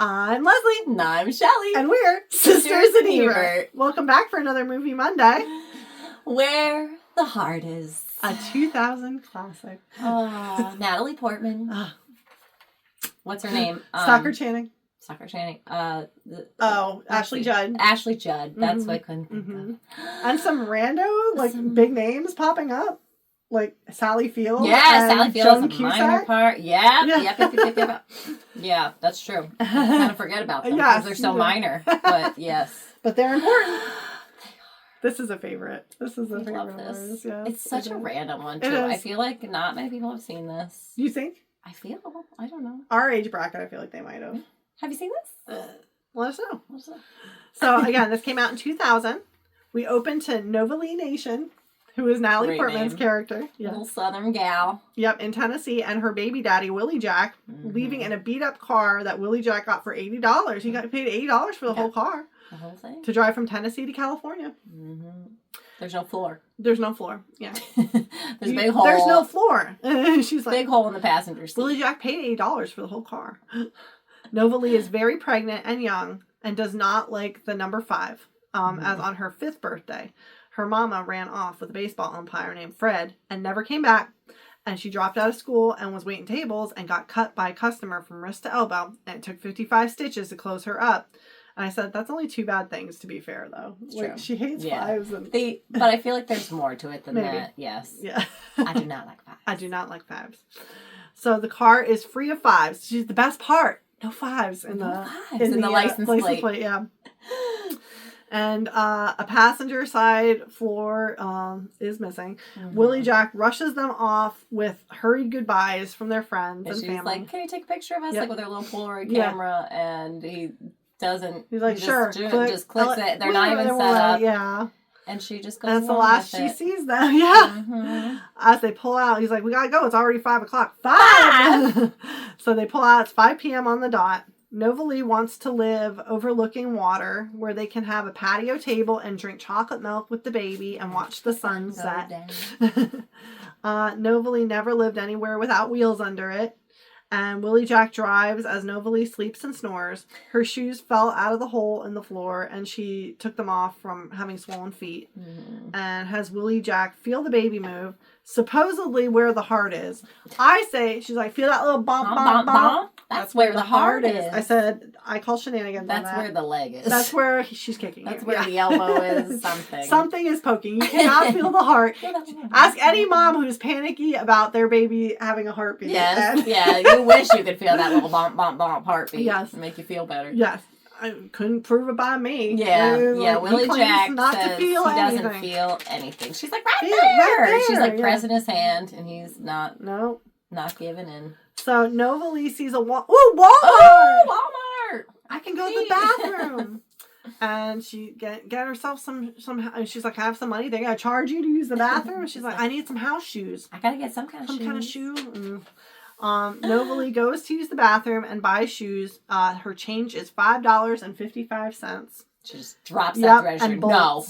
I'm Leslie. And I'm Shelly. And we're Sisters in Ebert. Welcome back for another Movie Monday. Where the Heart Is. A 2000 classic. Natalie Portman. What's her name? Stockard Channing. Ashley Judd. Ashley Judd. That's what I couldn't think of. And some rando, big names popping up. Like Sally Field. Yeah, Sally Field is a Cusack. minor part. Yep. Yeah, that's true. I kind of forget about them because they're so minor. But yes. But they're important. This is a favorite. This is a favorite love of this. ours. Yes, it's such a random one, too. I feel like not many people have seen this. You think? I don't know. Our age bracket, I feel like they might have. Have you seen this? Let us know. So, again, this came out in 2000. We opened to Nova Lee Nation, who is Natalie Portman's character. Yeah. Little southern gal. Yep, in Tennessee, and her baby daddy, Willie Jack, leaving in a beat-up car that Willie Jack got for $80. He got paid $80 for the whole car. The whole thing? To drive from Tennessee to California. There's no floor. There's no floor. Yeah. There's a big hole. There's no floor. She's like, big hole in the passenger seat. Willie Jack paid $80 for the whole car. Nova Lee is very pregnant and young and does not like the number 5. As on her 5th birthday, her mama ran off with a baseball umpire named Fred and never came back. And she dropped out of school and was waiting tables and got cut by a customer from wrist to elbow. And it took 55 stitches to close her up. And I said, that's only 2 bad things, to be fair, though. Like, she hates 5s. And... But I feel like there's more to it than that. Yes. Yeah. I do not like 5s. I do not like 5s. So the car is free of 5s. She's the best part. No 5s in the license plate. Yeah. And a passenger side floor is missing. Willie Jack rushes them off with hurried goodbyes from their friends and family. She's like, can you take a picture of us? Like with her little Polaroid camera. And he doesn't. He's like, sure. Just clicks it. They're not even set up. Yeah. And she just goes. And that's the last she sees them. Yeah. As they pull out, he's like, we gotta go. It's already 5 o'clock. 5! So they pull out. It's 5 p.m. on the dot. Nova Lee wants to live overlooking water where they can have a patio table and drink chocolate milk with the baby and watch the sunset. Nova Lee never lived anywhere without wheels under it. And Willie Jack drives as Nova Lee sleeps and snores. Her shoes fell out of the hole in the floor and she took them off from having swollen feet. And has Willie Jack feel the baby move, supposedly where the heart is. I say, she's like, feel that little bump, bump, bump. That's where the heart is. I said, I call shenanigans. That's where the leg is. That's where she's kicking. That's where the elbow is. Something is poking. You cannot feel the heart. Ask any mom who's panicky about their baby having a heartbeat. Yes. Yeah. You wish you could feel that little bump, bump, bump heartbeat. Yes. To make you feel better. Yes. I couldn't prove it by me. Yeah. Like, Willie Jack says he doesn't feel anything. She's like, right there. She's like pressing his hand and he's not giving in. So Nova Lee sees a Walmart. Walmart! I can go to the bathroom. And she get herself some. She's like, I have some money. They're gonna charge you to use the bathroom. She's like, I need some house shoes. I gotta get some kind of shoe. Nova Lee goes to use the bathroom and buys shoes. Her change is $5.55. She just drops that register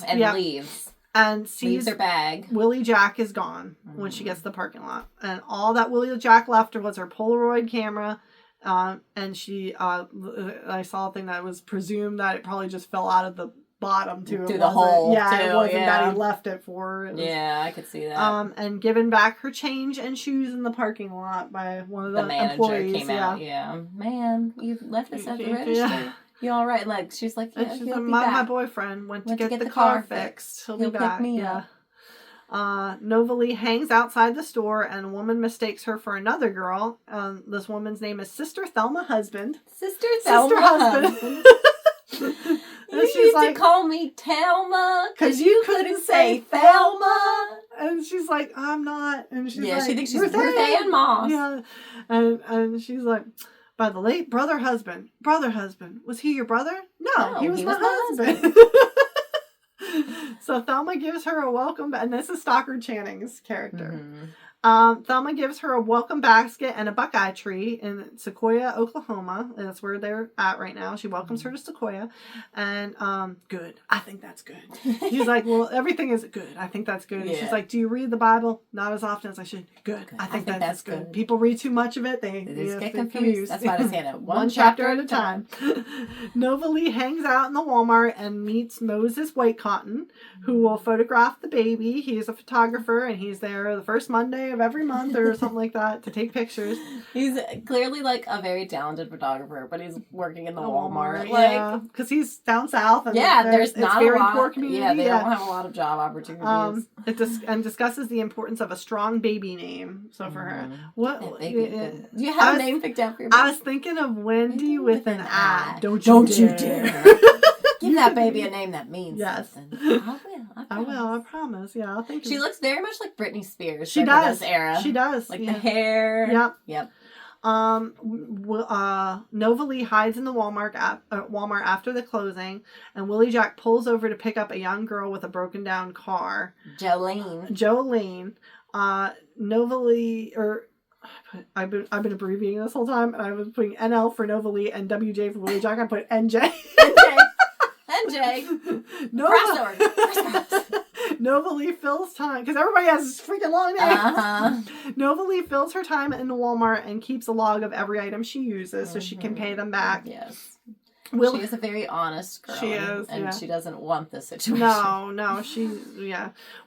and leaves. And leaves her bag. Willie Jack is gone when she gets to the parking lot. And all that Willie Jack left her was her Polaroid camera. And she, I saw a thing that was presumed that it probably just fell out of the bottom too. Through the hole. Yeah, it wasn't that he left it for her. Yeah, I could see that. And given back her change and shoes in the parking lot by one of the manager employees. Came out. Yeah, man, you left this at the register. Yeah. You all right? Like she's like, yeah, she's like, my boyfriend went to get the car fixed. He'll be back. Yeah. Nova Lee hangs outside the store and a woman mistakes her for another girl. This woman's name is Sister Thelma Husband. Sister Husband. You used to call me Thelma because you couldn't say Thelma. And she's like, I'm not. And she's like, she thinks she's Ruth Ann Moss. Yeah. And she's like, by the late brother husband. Was he your brother? No, he was my husband. So Thelma gives her a welcome, and this is Stockard Channing's character. Thelma gives her a welcome basket and a buckeye tree in Sequoia, Oklahoma. And that's where they're at right now. She welcomes her to Sequoia. And, good. I think that's good. She's like, well, everything is good. I think that's good. And she's like, do you read the Bible? Not as often as I should. Good. I think that's good. People read too much of it. They just get confused. That's why I say that one chapter at a time. Nova Lee hangs out in the Walmart and meets Moses Whitecotton, who will photograph the baby. He's a photographer, and he's there the first Monday of every month or something like that to take pictures. He's clearly like a very talented photographer, but he's working in the Walmart. Like, because he's down south. And there's not very a lot. Poor community. Yeah, they don't have a lot of job opportunities. It discusses the importance of a strong baby name. So for her, what do you have a name picked out for your baby? I was thinking of Wendy with an I. Don't you dare. Give that baby a name that means something. I will. I promise. Yeah, I'll think. She looks very much like Britney Spears. She does. This era. She does. Like the hair. Yep. Nova Lee hides in the Walmart after the closing, and Willie Jack pulls over to pick up a young girl with a broken down car. Jolene. Nova Lee, I've been abbreviating this whole time, and I was putting NL for Nova Lee and WJ for Willie Jack. I put NJ. NJ. Nova Lee fills time, because everybody has freaking long names. Nova Lee fills her time in the Walmart and keeps a log of every item she uses so she can pay them back. Yes. She is a very honest girl. She is, and she doesn't want this situation. No,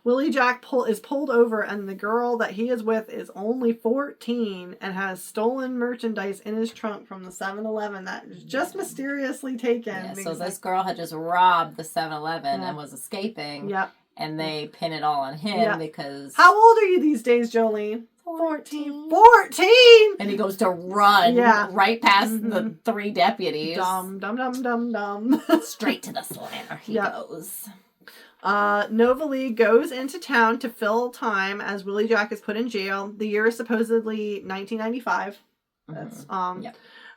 Willie Jack is pulled over, and the girl that he is with is only 14 and has stolen merchandise in his trunk from the 7-Eleven that is just mysteriously taken. Yeah, so this girl had just robbed the 7-Eleven and was escaping. Yep. And they pin it all on him because... How old are you these days, Jolene? 14! And he goes to run right past the 3 deputies. Dum. Straight to the slammer he goes. Nova Lee goes into town to fill time as Willie Jack is put in jail. The year is supposedly 1995. That's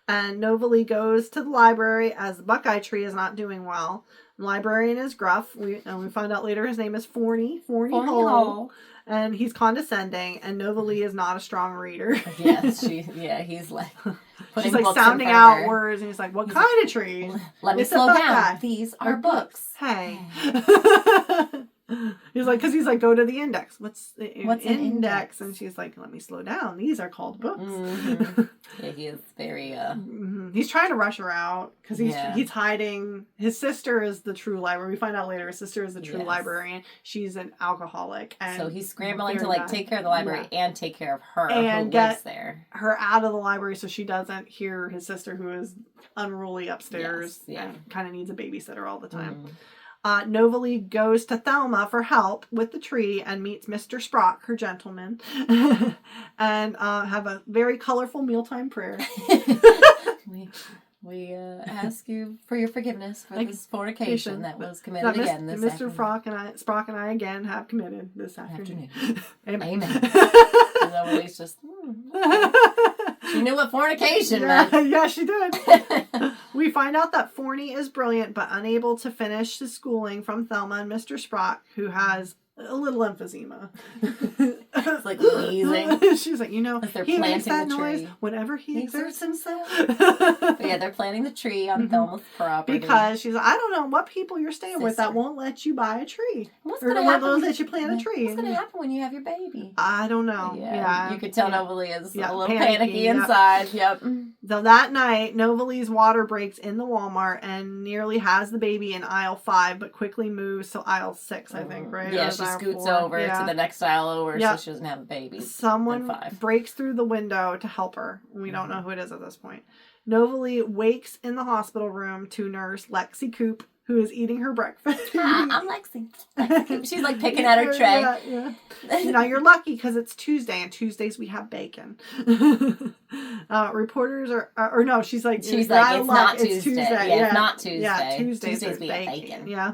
And Nova Lee goes to the library as the Buckeye Tree is not doing well. The librarian is gruff. We find out later his name is Forney Hole. And he's condescending, and Nova Lee is not a strong reader. Yes, he's like... She's like sounding out words, and he's like, what kind of tree? Let me slow down. These are books. Hey. He's like, go to the index. What's an index? And she's like, let me slow down. These are called books. Yeah, he is very... He's trying to rush her out because he's hiding. His sister is the true librarian. We find out later his sister is the true librarian. She's an alcoholic. And so he's scrambling to take care of the library and take care of her and who lives there. Her out of the library so she doesn't hear his sister who is unruly upstairs and kind of needs a babysitter all the time. Nova Lee goes to Thelma for help with the tree and meets Mr. Sprock, her gentleman, and have a very colorful mealtime prayer. We ask you for your forgiveness for this fornication that was committed again this Mr. Sprock and I again have committed this afternoon. Amen. And Nobody's just... Okay. She knew what fornication meant. Yeah, she did. We find out that Forney is brilliant but unable to finish his schooling from Thelma and Mr. Sprock, who has a little emphysema. It's like wheezing. She's like, he makes that noise whenever he exerts himself. Yeah, they're planting the tree on Thelma's property. Because she's like, I don't know what people you're staying with that won't let you buy a tree. What's going to happen? Won't let you plant a tree. What's going to happen when you have your baby? I don't know. Yeah. You could tell Nova Lee is a little panicky inside. Yep. So that night, Nova Lee's water breaks in the Walmart and nearly has the baby in aisle 5, but quickly moves to aisle 6, I think, right? Yeah, she scoots over to the next aisle over so she doesn't have a baby. Someone breaks through the window to help her. We don't know who it is at this point. Nova Lee wakes in the hospital room to nurse Lexi Coop, who is eating her breakfast. I'm Lexi. She's like picking at her tray. Yeah. Now you're lucky because it's Tuesday, and Tuesdays we have bacon. Reporters she's like, it's not Tuesday. It's Tuesday. Yeah, it's not Tuesday. Yeah, Tuesdays we have bacon. Yeah.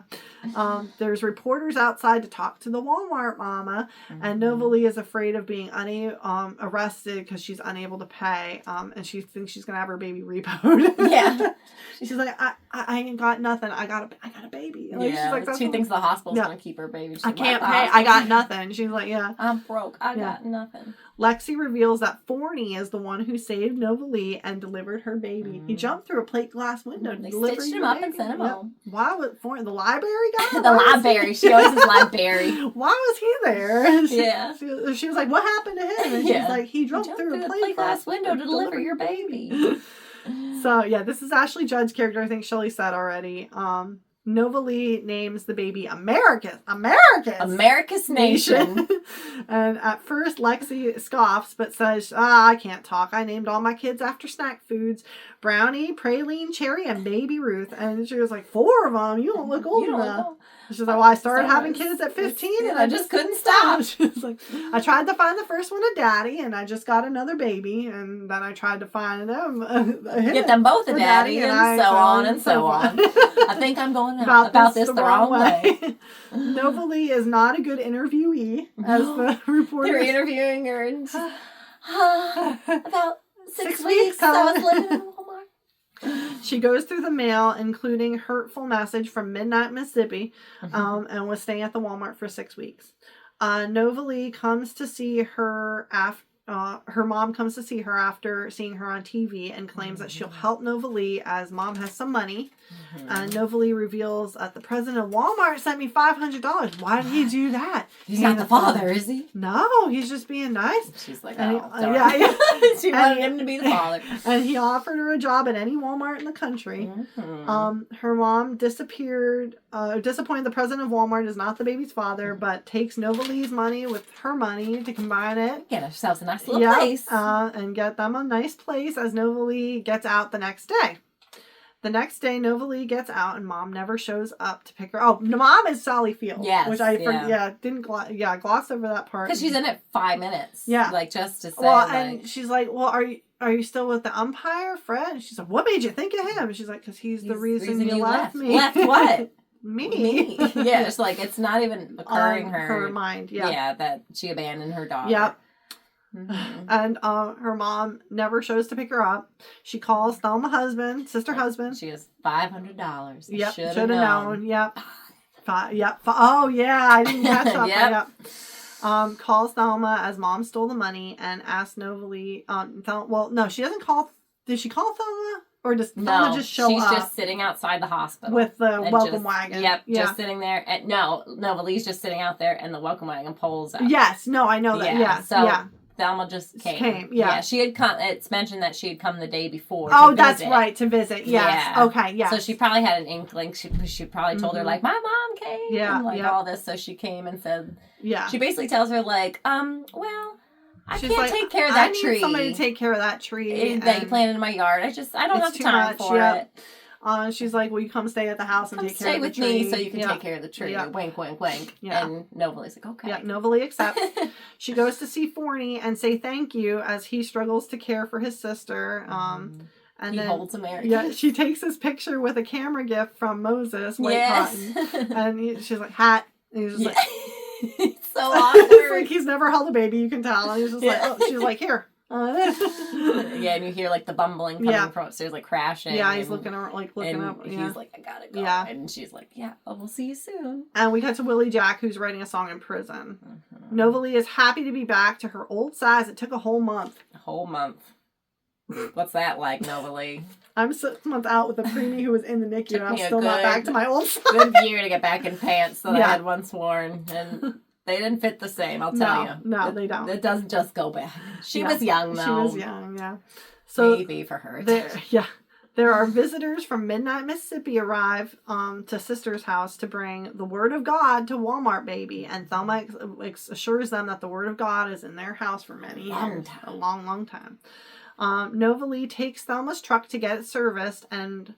There's reporters outside to talk to the Walmart mama, and Nova Lee is afraid of being arrested because she's unable to pay, and she thinks she's gonna have her baby repoed. Yeah. She's like, I ain't got nothing. I got got a baby. Like, yeah, she's like, she thinks the hospital's going to keep her baby. She's I like, can't "What, pay. the I got hospital?" nothing. She's like, yeah. I'm broke. I got nothing. Lexi reveals that Forney is the one who saved Nova Lee and delivered her baby. He jumped through a plate glass window to deliver stitched him your up baby. and sent him home. Why was Forney, the library guy? The library. She always is library. Why was he there? Yeah. She was like, what happened to him? And she's like, he jumped through a plate glass window to deliver your baby. So, yeah, this is Ashley Judd's character. I think Shelley said already. Nova Lee names the baby America's Nation. And at first, Lexi scoffs, but says, I can't talk. I named all my kids after snack foods. Brownie, Praline, Cherry, and Baby Ruth. And she was like, 4 of them? You don't look old enough. She's like, well, I started having kids at 15 and I just couldn't stop. She was like, I tried to find the first one a daddy and I just got another baby. And then I tried to find them. Get them both a daddy and so on and so on. I think I'm going about this the wrong way. Nova Lee is not a good interviewee, as the reporter. They're interviewing her and about 6 weeks I was living in Walmart. She goes through the mail, including hurtful message from Midnight, Mississippi, and was staying at the Walmart for 6 weeks. Nova Lee comes to see her after. Her mom comes to see her after seeing her on TV and claims that she'll help Nova Lee as mom has some money. Nova Lee reveals that the president of Walmart sent me $500. Why did he do that? He's not the father, is he? No, he's just being nice. She's like, and yeah. She wanted him to be the father. And he offered her a job at any Walmart in the country. Her mom disappeared. Disappointed the president of Walmart is not the baby's father, but takes Nova Lee's money with her money to combine it. Get ourselves a nice little place. And get them a nice place as Nova Lee gets out the next day. The next day, Nova Lee gets out and mom never shows up to pick her. Oh, mom is Sally Field. Yes. Which I glossed over that part. Because she's in it 5 minutes. Yeah. Like, just to say. Well, and she's like, well, are you still with the umpire, Fred? And she's like, what made you think of him? And she's like, because he's the reason you left me. Left what? Me. Yeah, it's like, it's not even occurring her mind. Yeah. Yeah, that she abandoned her daughter. Yep. And her mom never shows to pick her up. She calls Thelma husband. She has $500. Yep, should have known. Yep. Oh yeah, I didn't catch that. Yep. Calls Thelma as mom stole the money and asks Nova Lee. No, she doesn't call. Did she call Thelma? Or does Thelma just show up? She's just sitting outside the hospital. With the welcome wagon. Yep, just sitting there. And Nova Lee's just sitting out there and the welcome wagon pulls up. Yes, no, I know that. Yeah, so Thelma just came. Yeah, she had come. It's mentioned that she had come the day before. Oh, that's right, to visit. Yes. Yeah. Okay. Yeah. So she probably had an inkling. She probably told her like, my mom came. Yeah. And all this. So she came and said. Yeah. She basically tells her like, well, I can't take care of that tree. I need somebody to take care of that tree that you planted in my yard. I don't have time for it. She's like, will you come stay at the house and take care of the tree? Stay with me so you can take care of the tree. Yeah. Wink, wink, wink. Yeah. And Nova Lee's like, okay. Yeah, Nova Lee accepts. She goes to see Forney and say thank you as he struggles to care for his sister. And he holds America. Yeah, she takes his picture with a camera gift from Moses, White Cotton. And she's like, hat. And he's just like... It's so awkward. It's like he's never held a baby, you can tell. And he's just like, oh, she's like, here. Yeah, and you hear like the bumbling coming from upstairs, like crashing. Yeah, he's looking up. He's like, I gotta go. Yeah. And she's like, yeah, we'll see you soon. And we cut to Willie Jack, who's writing a song in prison. Nova Lee is happy to be back to her old size. It took a whole month. What's that like, Nova Lee? I'm 6 months out with a preemie who was in the NICU, and I'm still not back to my old size. Good year to get back in pants that I had once worn, and they didn't fit the same. I'll tell you. No, they don't. It doesn't just go back. She was young though. She was young, yeah. So maybe for her. There are visitors from Midnight, Mississippi arrive to Sister's house to bring the Word of God to Walmart Baby, and Thelma assures them that the Word of God is in their house for many years, a long, long time. Nova Lee takes Thelma's truck to get it serviced and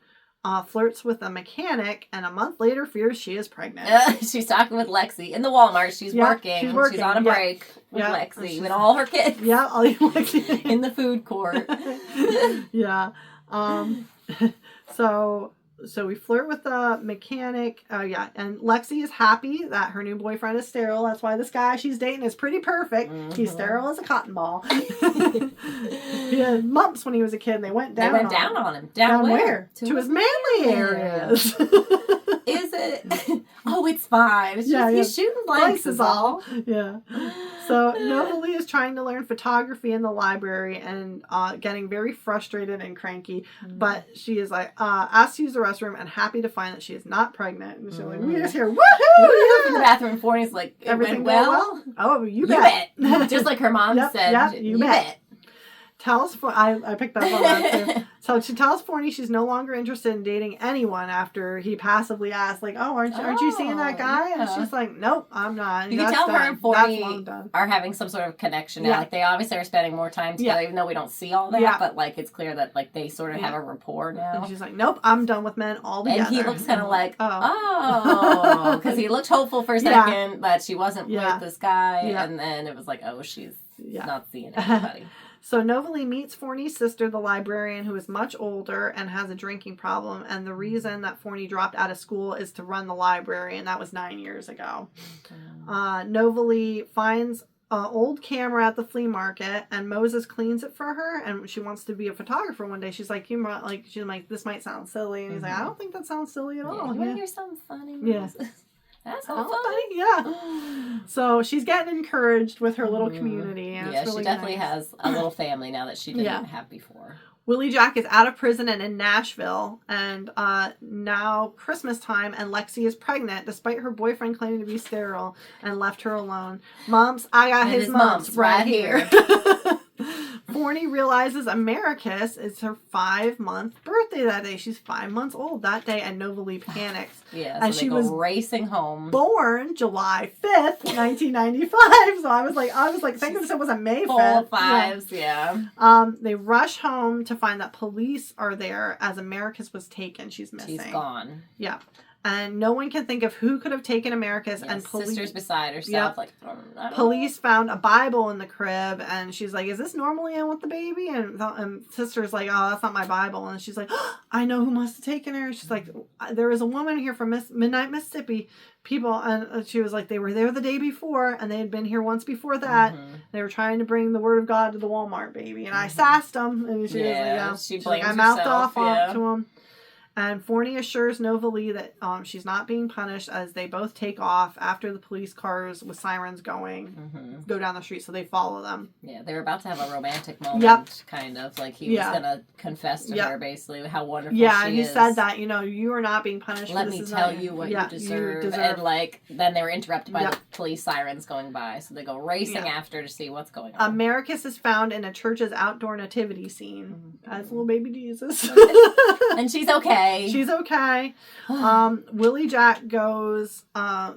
flirts with a mechanic, and a month later fears she is pregnant. She's talking with Lexi in the Walmart. She's working. She's on a break with Lexi and all her kids. Yeah, all Lexi in the food court. Yeah. So we flirt with the mechanic. Oh, yeah. And Lexi is happy that her new boyfriend is sterile. That's why this guy she's dating is pretty perfect. He's sterile as a cotton ball. He had mumps when he was a kid, and they went down on him. Down where? To his manly areas. Oh, it's fine. It's just he's shooting blanks is all. Yeah. So Novalee is trying to learn photography in the library and getting very frustrated and cranky. But she is like asked to use the restroom and happy to find that she is not pregnant. And she's like, we just here, woohoo! In the bathroom, Forney's like, everything well? Oh, you bet. Just like her mom said. Yep, you bet. Tells I picked up on that too. So she tells Forney she's no longer interested in dating anyone after he passively asked, like, "Oh, aren't you seeing that guy?" Yeah. And she's like, "Nope, I'm not." You can tell her and Forney are having some sort of connection now. Yeah. Like they obviously are spending more time together, even though we don't see all that. Yeah. But like it's clear that like they sort of have a rapport now. And she's like, "Nope, I'm done with men altogether." And he looks kind of like, "Oh," because he looked hopeful for a second that she wasn't with this guy, and then it was like, "Oh, she's not seeing anybody." So Novalee meets Forney's sister, the librarian, who is much older and has a drinking problem. And the reason that Forney dropped out of school is to run the library, and that was 9 years ago. Novalee finds an old camera at the flea market, and Moses cleans it for her. And she wants to be a photographer one day. She's like, this might sound silly, and he's like, I don't think that sounds silly at all. You want to hear something funny, Moses? Yeah. That's so funny. Yeah. So she's getting encouraged with her little community. And it's really she definitely has a little family now that she didn't have before. Willie Jack is out of prison and in Nashville, and now Christmas time, and Lexi is pregnant despite her boyfriend claiming to be sterile and left her alone. Mumps, I got his mumps right here. Forney realizes Americus is her 5-month birthday that day. She's 5 months old that day, and Novalee panics. And she was racing home. Born July 5th, 1995. So I was like, thank goodness it wasn't May 5th. Full of fives, yeah. They rush home to find that police are there as Americus was taken. She's missing. She's gone. Yeah. And no one can think of who could have taken Americus. Yes, and police, sister's beside herself. Like, police found a Bible in the crib, and she's like, "Is this normally in with the baby?" And sister's like, "Oh, that's not my Bible." And she's like, oh, "I know who must have taken her." She's like, "There is a woman here from Midnight Mississippi." People, and she was like, they were there the day before, and they had been here once before that. They were trying to bring the word of God to the Walmart baby, and I sassed them, and she was like, blames I mouthed herself, off to him. And Forney assures Novalee that she's not being punished as they both take off after the police cars with sirens going go down the street, so they follow them. Yeah, they were about to have a romantic moment, kind of. Like he was going to confess to her, basically, how wonderful she is. Yeah, and he said that, you are not being punished. Let me tell you what you deserve. And, like, then they were interrupted by the police sirens going by, so they go racing after to see what's going on. Americus is found in a church's outdoor nativity scene as little baby Jesus. And she's okay. She's okay. Willie Jack goes,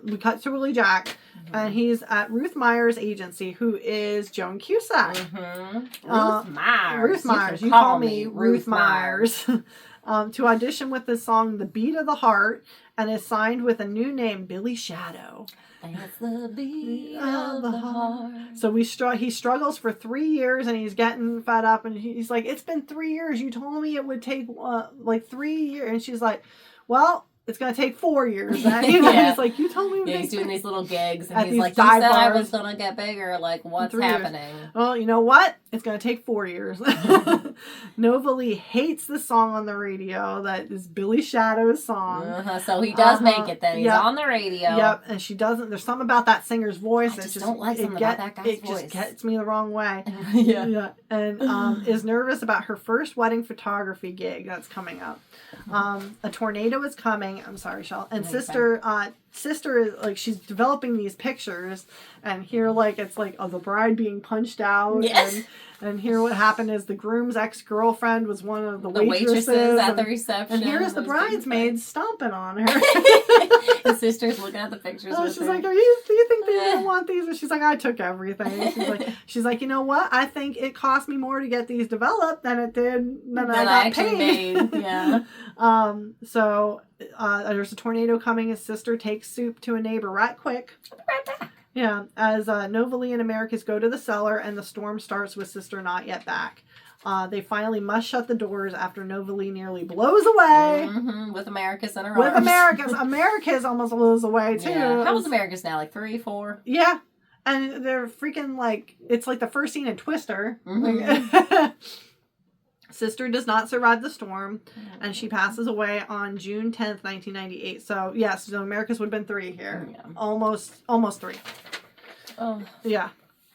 we cut to Willie Jack, and he's at Ruth Meyer's agency, who is Joan Cusack. Ruth Myers. Ruth Myers. You call me Ruth Myers. To audition with the song The Beat of the Heart, and is signed with a new name, Billy Shadow. That's the beat of the heart. So he struggles for 3 years, and he's getting fed up, and he's like, "It's been 3 years. You told me it would take 3 years." And she's like, "Well, it's going to take 4 years." And he's like, "You told me." He's doing these little gigs, and he's like, "You said I was going to get bigger. Like, what's happening?" Well, you know what? It's going to take 4 years. Novalee hates the song on the radio. That is Billy Shadow's song. So he does make it then. He's on the radio. Yep, and she doesn't. There's something about that singer's voice. I just don't like something about that guy's voice. It just gets me the wrong way. Yeah. And is nervous about her first wedding photography gig that's coming up. A tornado is coming. I'm sorry, Shell. And sister is like, she's developing these pictures, and here it's like the bride being punched out. Yes. And here what happened is the groom's ex-girlfriend was one of the waitresses at the reception. And here's the bridesmaids stomping on her. His sister's looking at the pictures with she's her. like, do you think they didn't want these? And she's like, I took everything. She's like, you know what? I think it cost me more to get these developed than it did than I got paid. Yeah. So there's a tornado coming. His sister takes soup to a neighbor right quick. I'll be right back. Yeah, as Novalee and Americus go to the cellar, and the storm starts with sister not yet back. They finally must shut the doors after Novalee nearly blows away. With Americus in her arms. With Americus. Americus almost blows away, too. Yeah. How old is Americus now? Like 3, 4? Yeah. And they're freaking it's like the first scene in Twister. Sister does not survive the storm, and she passes away on June 10th, 1998. So, yes, so Americus would have been 3 here. Yeah. Almost 3. Oh. Yeah.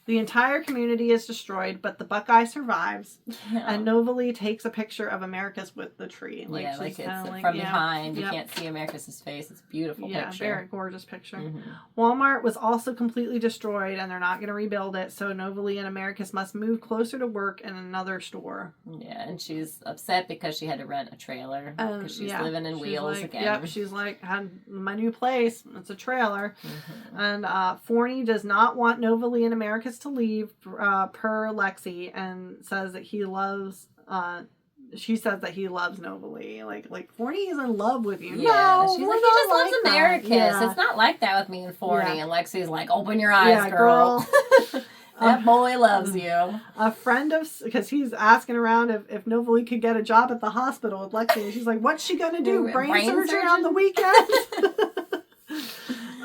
The entire community is destroyed, but the Buckeye survives. Yeah. And Novalee takes a picture of Americus with the tree. Like, yeah, like it's from behind. You can't see Americus's face. It's a beautiful picture. Yeah, very gorgeous picture. Mm-hmm. Walmart was also completely destroyed, and they're not going to rebuild it, so Novalee and Americus must move closer to work in another store. Yeah, and she's upset because she had to rent a trailer because she's living in wheels again. Yep, she's like, had my new place. It's a trailer. Mm-hmm. And Forney does not want Novalee and Americus to leave per Lexi, and says that he loves she says that he loves Novalee. Like Forney is in love with you. Yeah, no, she's like, he just loves Americus. Yeah. It's not like that with me and Forney. Yeah. And Lexi's like, open your eyes, girl. That boy loves you. A friend of, because he's asking around if Novalee could get a job at the hospital with Lexi, and she's like, what's she gonna do? Brain surgery on the weekend?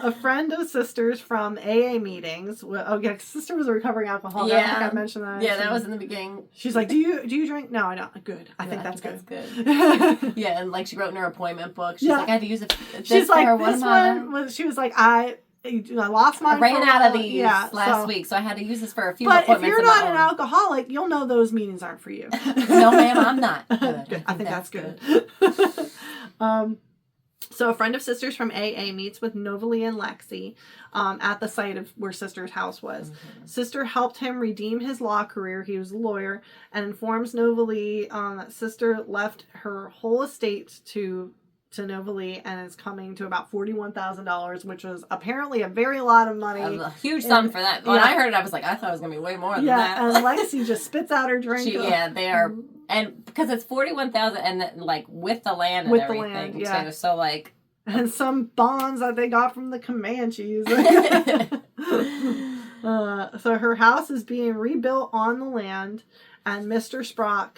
A friend of Sister's from AA meetings. Oh, yeah, Sister was a recovering alcoholic. Yeah. I think I mentioned that. Yeah, that was in the beginning. She's like, do you drink? No, I don't. Good. I think that's good. Yeah, and like she wrote in her appointment book. She's like, I had to use it. She's like, this one was. She was like, I lost mine. I ran out of these last week, so I had to use this for a few appointments. But if you're not an alcoholic, you'll know those meetings aren't for you. No, ma'am, I'm not. Good. I think that's good. So a friend of Sister's from AA meets with Novalee and Lexi at the site of where Sister's house was. Mm-hmm. Sister helped him redeem his law career. He was a lawyer, and informs Novalee that Sister left her whole estate to Novalee and is coming to about $41,000, which was apparently a very lot of money. A huge sum for that. When I heard it, I was like, I thought it was going to be way more than that. Yeah, and Lexi just spits out her drink. They are... And because it's 41,000, and then, like with the land and with everything, the land, too. So like, and some bonds that they got from the Comanches. So her house is being rebuilt on the land, and Mr. Sprock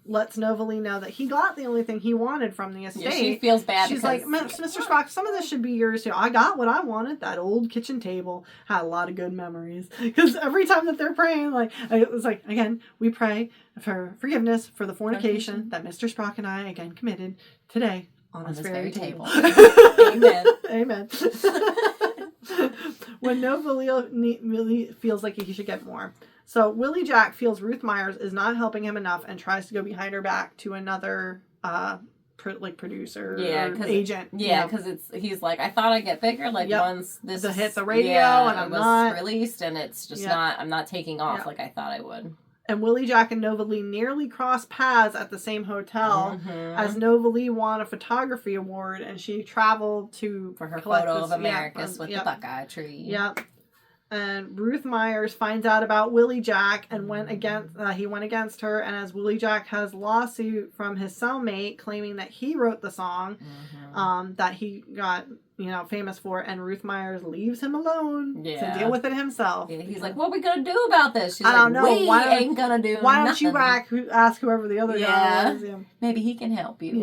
lets Novalee know that he got the only thing he wanted from the estate. Yeah, she feels bad. She's like, Mr. Sprock, some of this should be yours too. I got what I wanted. That old kitchen table had a lot of good memories. Because every time that they're praying, like, it was like, again, we pray for forgiveness for the fornication that Mr. Sprock and I again committed today on this very table. Amen. Amen. When Novalee really feels like he should get more. So Willie Jack feels Ruth Myers is not helping him enough and tries to go behind her back to another producer or agent. Yeah, because he's like, I thought I'd get bigger. Like once this hit the radio and I'm not released, and it's just not. I'm not taking off like I thought I would. And Willie Jack and Novalee nearly cross paths at the same hotel as Novalee won a photography award, and she traveled for her photo of Americus with the Buckeye tree. Yep. And Ruth Myers finds out about Willie Jack and went against her. And as Willie Jack has a lawsuit from his cellmate claiming that he wrote the song that he got famous for, and Ruth Myers leaves him alone to deal with it himself. Yeah, he's like, what are we going to do about this? She's I don't know. We ain't going to do Why don't you ask whoever the other guy is? Yeah. Maybe he can help you.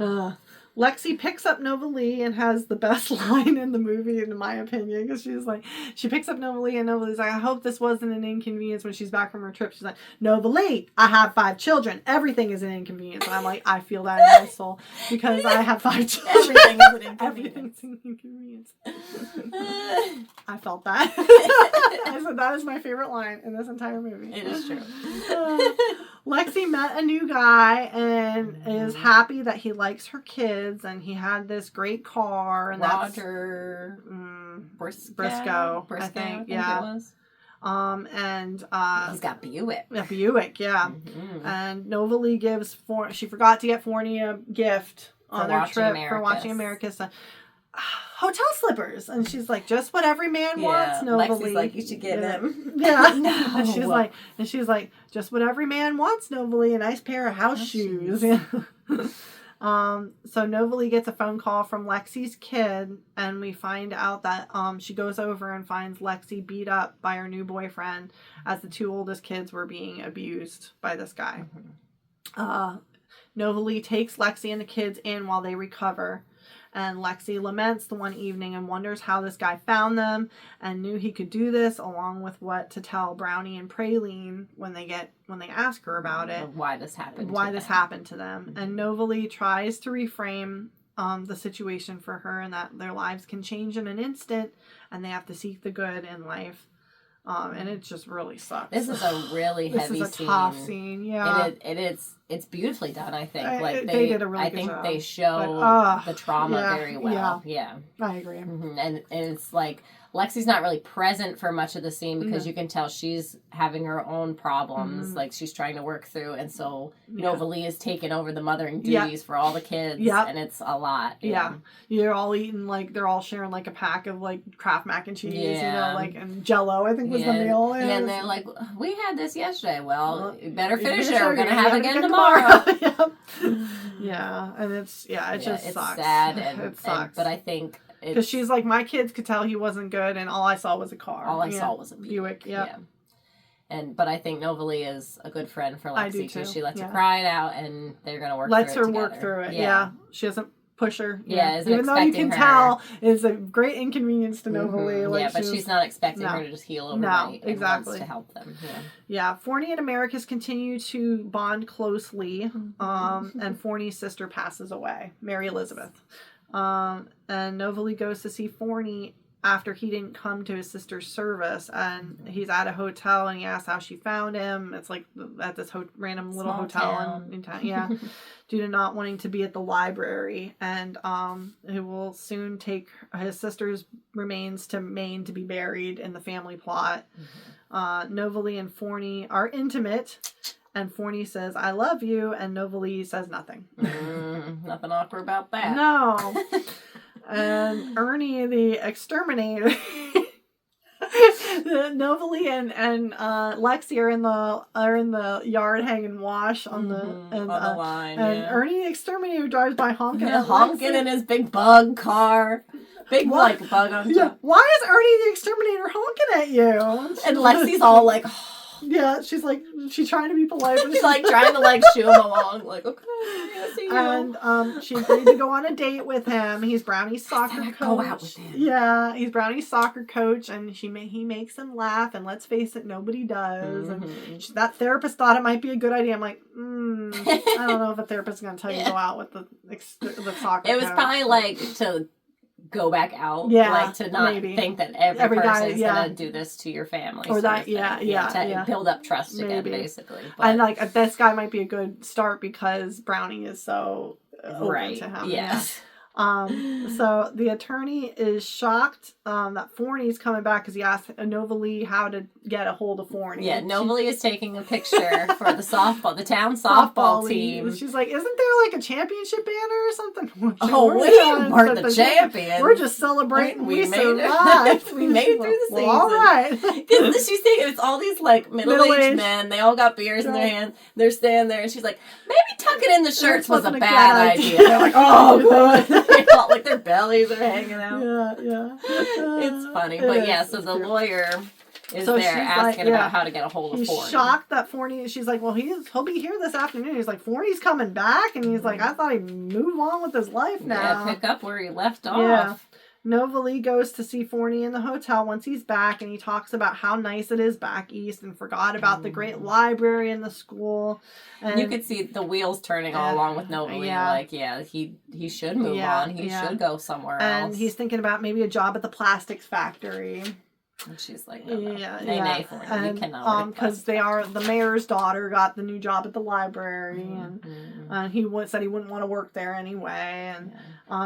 Yeah. Lexi picks up Novalee and has the best line in the movie, in my opinion, because she picks up Novalee, and Novalee's like, I hope this wasn't an inconvenience when she's back from her trip. She's like, Novalee, I have 5 children. Everything is an inconvenience. And I'm like, I feel that in my soul because I have 5 children. Everything is an inconvenience. Everything's an inconvenience. I felt that. I said that is my favorite line in this entire movie. It is true. Lexi met a new guy and is happy that he likes her kids, and he had this great car. And Roger Briscoe, I think it was. And he's got Buick. A Buick, yeah. Mm-hmm. And Novalee gives she forgot to get Forney a gift on their trip for watching Americus. Hotel slippers, and she's like, just what every man wants. Novalee, Lexi's like, you should get him. Yeah, no. and she's like, just what every man wants. Novalee, a nice pair of house shoes. Yeah. So Novalee gets a phone call from Lexi's kid, and we find out that she goes over and finds Lexi beat up by her new boyfriend, as the 2 oldest kids were being abused by this guy. Mm-hmm. Novalee takes Lexi and the kids in while they recover. And Lexi laments the one evening and wonders how this guy found them and knew he could do this, along with what to tell Brownie and Praline when they ask her about it. Why this happened to them. And Novalee tries to reframe the situation for her, and that their lives can change in an instant and they have to seek the good in life. And it just really sucks. This is a really heavy scene. This is a tough scene, yeah. It's beautifully done, I think. They did a really good job. I think they show the trauma very well. Yeah. I agree. Mm-hmm. And it's like, Lexi's not really present for much of the scene because you can tell she's having her own problems, like she's trying to work through, and so Novalee is taking over the mothering duties for all the kids, and it's a lot. Yeah. You're all eating, like, they're all sharing, like, a pack of, like, Kraft mac and cheese, and Jell-O, I think was the meal. Yeah, and they're like, we had this yesterday. Well, you better finish it. We're going to have it again tomorrow. Yeah, and it just sucks. It's sad, it sucks. But I think... Because she's like, my kids could tell he wasn't good, and all I saw was a car. All I saw was a Buick. Yeah. But I think Novalee is a good friend for Lexi because she lets her Yeah. cry it out, and they're gonna work. Lets through it her together. work through it. Yeah. She doesn't push her. Even though you can tell it's a great inconvenience to Novalee. Like, but she's not expecting her to just heal overnight. No, exactly. And wants to help them. Yeah. Forney and Americus continue to bond closely. And Forney's sister passes away, Mary Elizabeth. And Novalee goes to see Forney after he didn't come to his sister's service, and he's at a hotel, and he asks how she found him. It's like at this random little hotel in town, due to not wanting to be at the library, and he will soon take his sister's remains to Maine to be buried in the family plot. Novalee and Forney are intimate. And Forney says, I love you. And Novalee says nothing. Nothing awkward about that. No. And Ernie, the exterminator. Novalee and Lexi are in the yard hanging wash on the line. And Ernie, the exterminator, drives by honking. Honking in his big bug car. Big bug on top. Yeah. Why is Ernie the exterminator honking at you? And Lexi's all like... Yeah, she's trying to be polite. But she's like trying to like shoo him along, like, okay, I see you. And she agreed to go on a date with him. He's Brownie's soccer coach. Go out with him. Yeah, he's Brownie's soccer coach, and he makes him laugh. And let's face it, nobody does. And that therapist thought it might be a good idea. I'm like, I don't know if a therapist is going to tell you to go out with the soccer. It was coach. probably like to go back out, like to not think that every person's gonna do this to your family, or that, to build up trust again, basically. But, and like this guy might be a good start because Brownie is so open to him. Yes. So the attorney is shocked that Forney's coming back because he asked Novalee how to get a hold of Forney. Yeah, Novalee is taking a picture for the town softball team. She's like, isn't there like a championship banner or something? We weren't the champions. We're just celebrating we survived. We made it through the season. Well, all right. Because she's thinking it's all these like middle-aged men. They all got beers in their hands. They're standing there, and she's like, maybe tucking in the shirts was a bad idea. They're like, oh, good. They felt like their bellies are hanging out. Yeah. It's funny. But so the lawyer is there asking about how to get a hold of Forney. He's shocked that Forney, she's like, well, he'll be here this afternoon. He's like, Forney's coming back? And he's like, I thought he'd move on with his life now. Yeah, pick up where he left off. Yeah. Novalee goes to see Forney in the hotel once he's back, and he talks about how nice it is back east and forgot about the great library in the school. And you could see the wheels turning all along with Novalee. Like, he should move on. He should go somewhere else. And he's thinking about maybe a job at the plastics factory. And she's like, no. Nay, Forney, you cannot. Because the mayor's daughter got the new job at the library, and he said he wouldn't want to work there anyway, and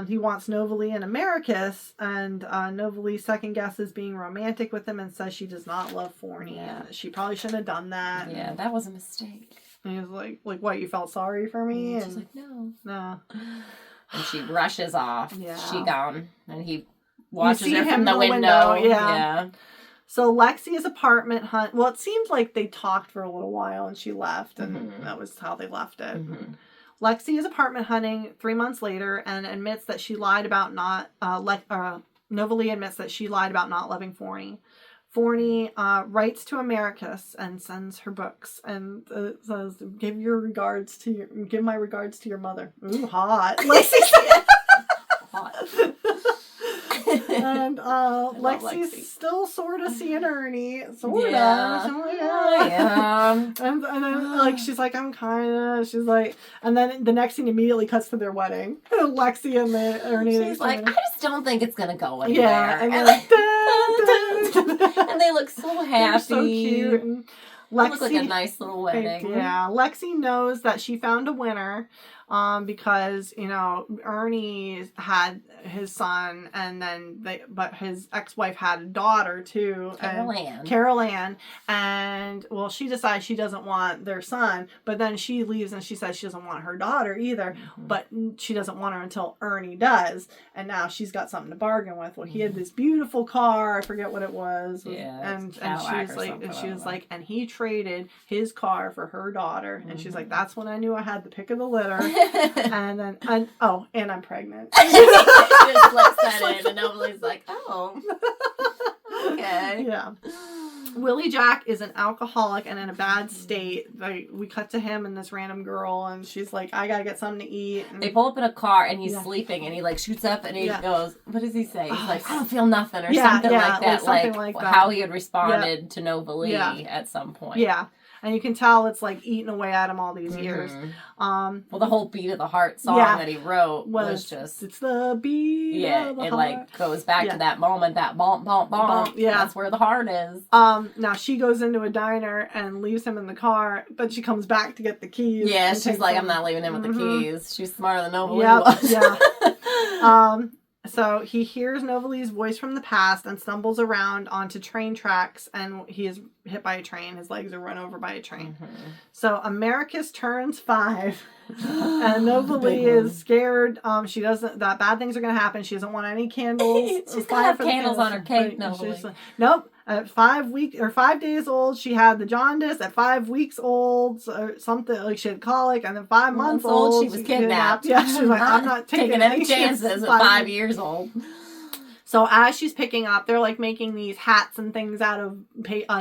he wants Novalee and Americus, and Novalee second guesses being romantic with him and says she does not love Forney, and she probably shouldn't have done that. Yeah, that was a mistake. And he was like, what, you felt sorry for me? And she's like, no. And she rushes off. Yeah. She gone, and he watches her from the window. Yeah. So Lexi's apartment hunt. Well, it seemed like they talked for a little while and she left, and that was how they left it. Lexi is apartment hunting 3 months later and admits that she lied about not. Novalee admits that she lied about not loving Forney. Forney writes to Americus and sends her books and says, "Give my regards to your mother." Ooh, hot. Lexi. Hot. And Lexi's Lexi. still sort of seeing Ernie. Sort of. Yeah. And then, like, she's like, I'm kind of. She's like, and then the next scene immediately cuts to their wedding. Lexi and Ernie. She's like, I just don't think it's going to go anywhere. Yeah. And they're like, and they look so happy. They're so cute. And Lexi, look like a nice little wedding. Yeah. Lexi knows that she found a winner. Because, you know, Ernie had his son and then but his ex-wife had a daughter too. Carol Ann. And, well, she decides she doesn't want their son, but then she leaves and she says she doesn't want her daughter either, but she doesn't want her until Ernie does. And now she's got something to bargain with. Well, he had this beautiful car. I forget what it was. And she was like, and he traded his car for her daughter. And she's like, that's when I knew I had the pick of the litter. And then, and I'm pregnant. She just slips that in, and nobody's like, oh, okay. Yeah. Willie Jack is an alcoholic and in a bad state. Like, we cut to him and this random girl, and she's like, I gotta get something to eat. And they pull up in a car, and he's sleeping, and he, like, shoots up, and he goes, what does he say? He's like, I don't feel nothing, or something like that. Like how he had responded to Nova Lee at some point. Yeah. And you can tell it's like eating away at him all these years. Well, the whole Beat of the Heart song that he wrote was just... It's the beat of the heart. It like goes back to that moment, that bomp, bomp, bomp. Yeah. That's where the heart is. Now she goes into a diner and leaves him in the car, but she comes back to get the keys. Yeah, she's like, I'm not leaving him with the keys. She's smarter than Nova Lee was. Yeah. So he hears Nova Lee's voice from the past and stumbles around onto train tracks, and he is hit by a train. His legs are run over by a train. So Americus turns 5, and Nova Lee is scared. She doesn't. That bad things are going to happen. She doesn't want any candles. She's gonna have candles on her cake. Nova Lee. Like, nope. At 5 days old, she had the jaundice. At 5 weeks old, or something, like she had colic, and then 5 months old, she was kidnapped. Yeah, she was like, I'm not taking any chances at 5 years old. So as she's picking up, they're like making these hats and things out of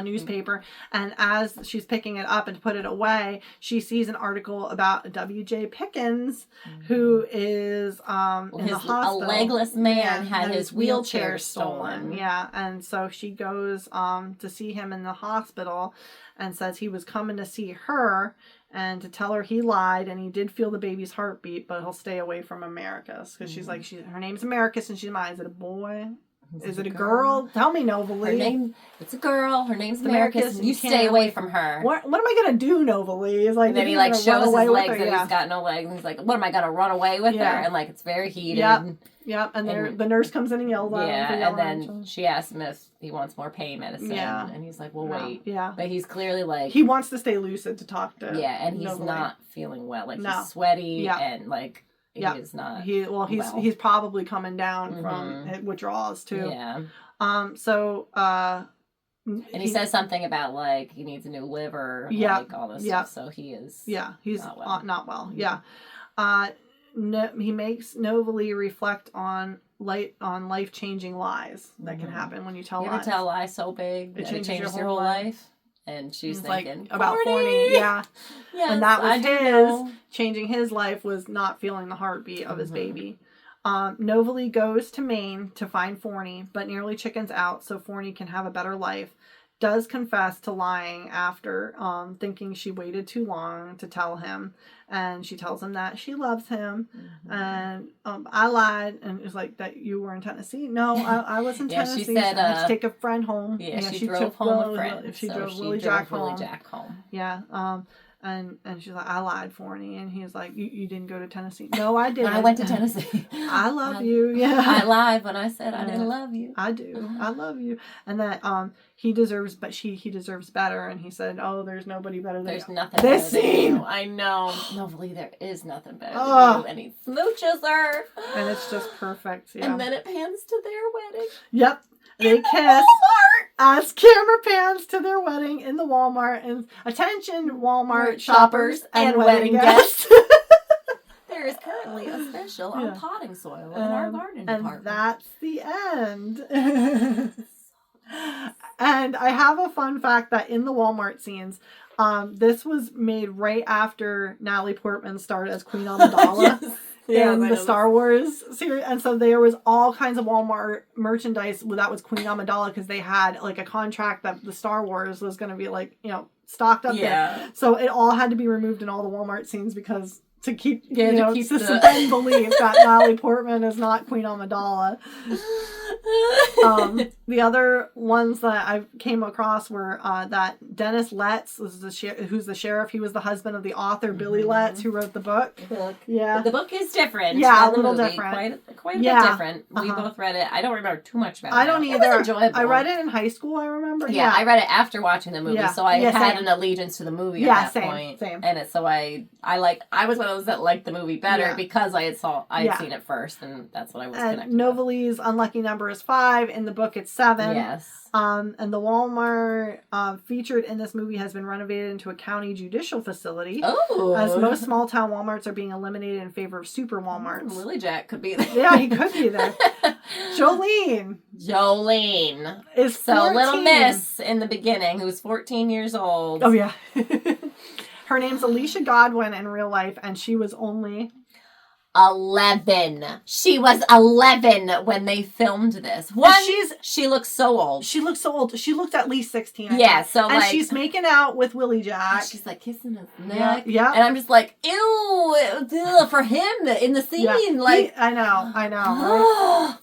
newspaper. And as she's picking it up and to put it away, she sees an article about W.J. Pickens, who is in the hospital. A legless man had his wheelchair stolen. Yeah, and so she goes to see him in the hospital and says he was coming to see her and to tell her he lied and he did feel the baby's heartbeat, but he'll stay away from Americus because she's like, her name's Americus, and she's mine. Is it a boy? Is it a girl? Tell me, Nova Lee. It's a girl. Her name's Americus. And you stay away from her. What am I gonna do, Nova Lee? Is like, and then he like shows his legs and he's got no legs, and he's like, what am I gonna run away with her? And like it's very heated. Yep. And the nurse comes in and yells at him. Yeah, and then she asks him if he wants more pain medicine. Yeah. And he's like, well, wait. Yeah. But he's clearly like... He wants to stay lucid to talk to and he's not feeling well. Like, he's sweaty and, like, he is not he's probably coming down from withdrawals, too. Yeah. And he says something about, like, he needs a new liver, like, all this stuff. So he is he's not well. Yeah. He makes Nova Lee reflect on life-changing lies that can happen when you tell lies. You ever tell a lie so big that it changes your whole life? And she's thinking, like, about Forney. Yeah. Yes, and that was changing his life was not feeling the heartbeat of his baby. Nova Lee goes to Maine to find Forney, but nearly chickens out so Forney can have a better life. Does confess to lying after thinking she waited too long to tell him, and she tells him that she loves him. And I lied, and it was like, that you were in Tennessee. No, I was in Tennessee. She said, I had to take a friend home. Yeah, she drove home a friend. She drove Willie Jack home. Yeah. And she's like, I lied, Forney. And he's like, you didn't go to Tennessee. No, I didn't. I went to Tennessee. I love you. Yeah. I lied when I said I didn't love you. I do. I love you. And that he deserves better. And he said, oh, there's nobody better than There's nothing better than you. I know. Nova Lee, there is nothing better than you. And he smooches her. And it's just perfect. Yeah. And then it pans to their wedding. Yep. They kiss as camera pans to their wedding in the Walmart. And attention, Walmart shoppers and wedding guests. There is currently a special on potting soil in our garden department. And that's the end. And I have a fun fact that in the Walmart scenes, this was made right after Natalie Portman starred as Queen Amidala. in the Star Wars series. And so there was all kinds of Walmart merchandise that was Queen Amidala because they had like a contract that the Star Wars was going to be like, stocked up there. So it all had to be removed in all the Walmart scenes because to keep, suspend belief that Natalie Portman is not Queen Amidala. The other ones that I came across were that Dennis Letts was who's the sheriff. He was the husband of the author Billy Letts, who wrote the book. Yeah, but the book is different. Yeah, a little different. Quite a bit different. We both read it. I don't remember too much about it. I don't either. It was enjoyable. I read it in high school. I remember. Yeah, I read it after watching the movie, so I had an allegiance to the movie at that point. Same. And so I was one of those that liked the movie better because I had seen it first, and that's what I was connected. Novelie's unlucky number is 5. In the book, it's 7. Yes. And the Walmart featured in this movie has been renovated into a county judicial facility. Oh. As most small town Walmarts are being eliminated in favor of super Walmarts. Willie Jack could be there. Yeah, he could be there. Jolene is 14. So little miss in the beginning, who's 14 years old. Oh, yeah. Her name's Alicia Godwin in real life, and she was only 11. She was 11 when they filmed this. She looks so old. She looks so old. She looked at least 16. And she's making out with Willie Jack. She's like kissing his neck. Yeah. And I'm just like, ew, for him in the scene. Yeah. I know. Right?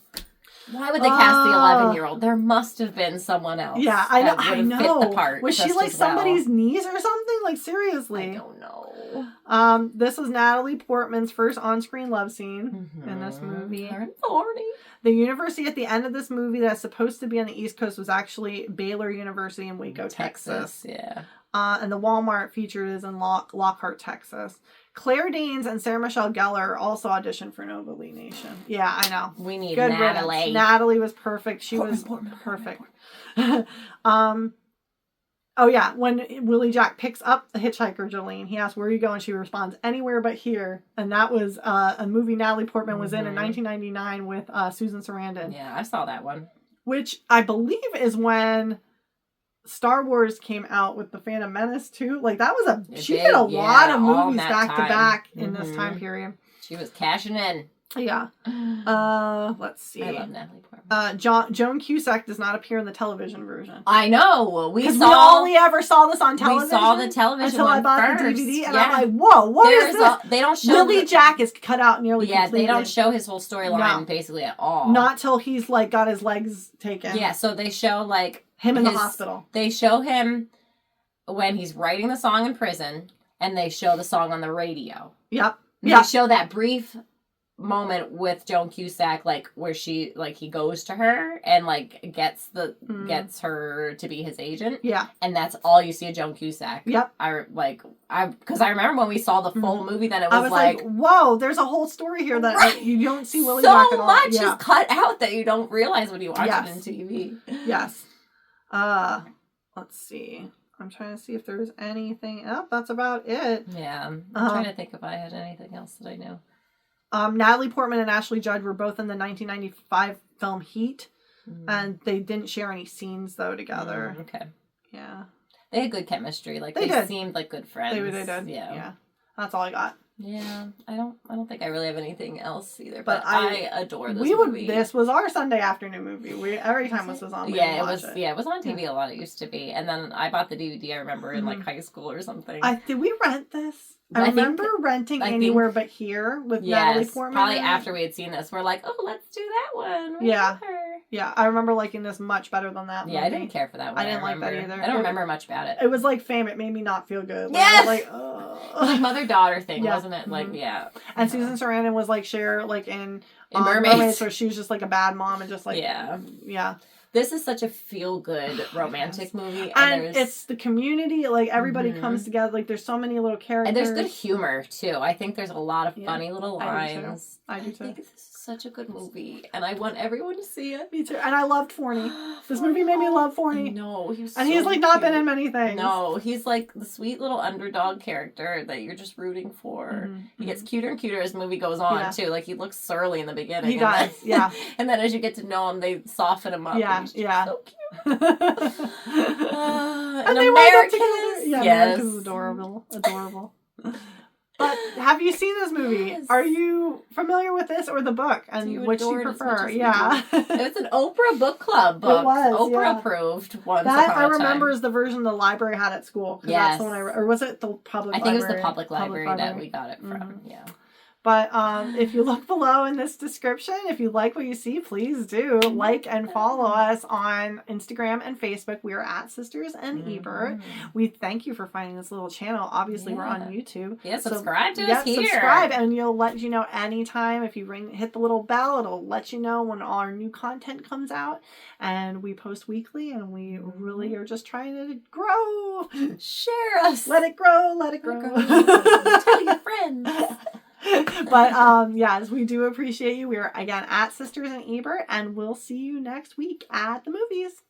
Why would they cast the 11-year-old? There must have been someone else. Yeah, I know. Fit the part. Was she like somebody's niece or something? Like seriously? I don't know. This was Natalie Portman's first on-screen love scene in this movie. Thorny. The university at the end of this movie that's supposed to be on the East Coast was actually Baylor University in Waco, Texas. Yeah. And the Walmart featured is in Lockhart, Texas. Claire Danes and Sarah Michelle Gellar also auditioned for Novalee Nation. Yeah, I know. We need Good Natalie. Riddance. Natalie was perfect. She was perfect. Oh yeah, when Willie Jack picks up the hitchhiker Jolene, he asks, "Where are you going?" She responds, "Anywhere but here." And that was a movie Natalie Portman was in 1999 with Susan Sarandon. Yeah, I saw that one. Which I believe is when Star Wars came out with the Phantom Menace too. Like that was she did a lot of movies back to back in this time period. She was cashing in. Yeah. Let's see. I love Natalie Portman. Joan Cusack does not appear in the television version. I know. We only ever saw this on television. We saw the television until I bought first. the DVD, and I'm like, "Whoa, what is this?" They don't show Willie Jack is cut out nearly. completely. They don't show his whole storyline basically at all. Not till he's like got his legs taken. Yeah, so they show like him in the hospital. They show him when he's writing the song in prison, and they show the song on the radio. Yep. They show that brief moment with Joan Cusack, like where she he goes to her and like gets her to be his agent. Yeah. And that's all you see of Joan Cusack. Yep. Because I remember when we saw the full movie, then it was, I was like, whoa, there's a whole story here that you don't see Willie so Jack at all. much is cut out that you don't realize when you watch it on TV. Yes. Let's see. I'm trying to see if there's anything. Oh, that's about it. Yeah. I'm trying to think if I had anything else that I knew. Natalie Portman and Ashley Judd were both in the 1995 film Heat, and they didn't share any scenes though together. Okay. Yeah. They had good chemistry. Like they seemed like good friends. They did. Yeah. That's all I got. Yeah, I don't think I really have anything else either. But I adore this movie. This was our Sunday afternoon movie. Every time this was on, it was on TV a lot. It used to be, and then I bought the DVD. I remember in high school or something. Did we rent this? I remember renting Anywhere But Here with Natalie Portman. Probably after we had seen this, we're like, oh, let's do that one. Yeah, I remember liking this much better than that movie. I didn't care for that one. I didn't like that either. I don't remember much about it. It was like Fame. It made me not feel good. Yes! Like, like mother-daughter thing, wasn't it? Like, And Susan Sarandon was like Cher, like in Mermaids, where she was just like a bad mom and just like This is such a feel-good romantic movie. And it's the community. Like, everybody comes together. Like, there's so many little characters. And there's good humor, too. I think there's a lot of funny little lines. I do, too. I think this is such a good movie. And I want everyone to see it. Me, too. And I loved Forney. This movie made me love Forney. No, he's like not been in many things. No, he's like the sweet little underdog character that you're just rooting for. He gets cuter and cuter as the movie goes on, too. Like, he looks surly in the beginning. He does, And then as you get to know him, they soften him up. Yeah, so cute. And they wind up together. Yeah, America's adorable. But have you seen this movie? Yes. Are you familiar with this or the book? And which do you prefer? Yeah. It's an Oprah book club book. It was, Oprah approved once that upon I a remember time. is the version the library had at school. Yes. That's the one or was it the public library? I think it was the public library that we got it from. Yeah. But if you look below in this description, if you like what you see, please do like and follow us on Instagram and Facebook. We are at Sisters and Ebert. We thank you for finding this little channel. Obviously, we're on YouTube. Yeah, subscribe to us here. Subscribe, and you'll let you know anytime. If you hit the little bell, it'll let you know when all our new content comes out. And we post weekly, and we really are just trying to grow. Share us. Let it grow. Let it grow. Tell your friends. But yes, we do appreciate you. We're again at Sisters and Ebert, and we'll see you next week at the movies.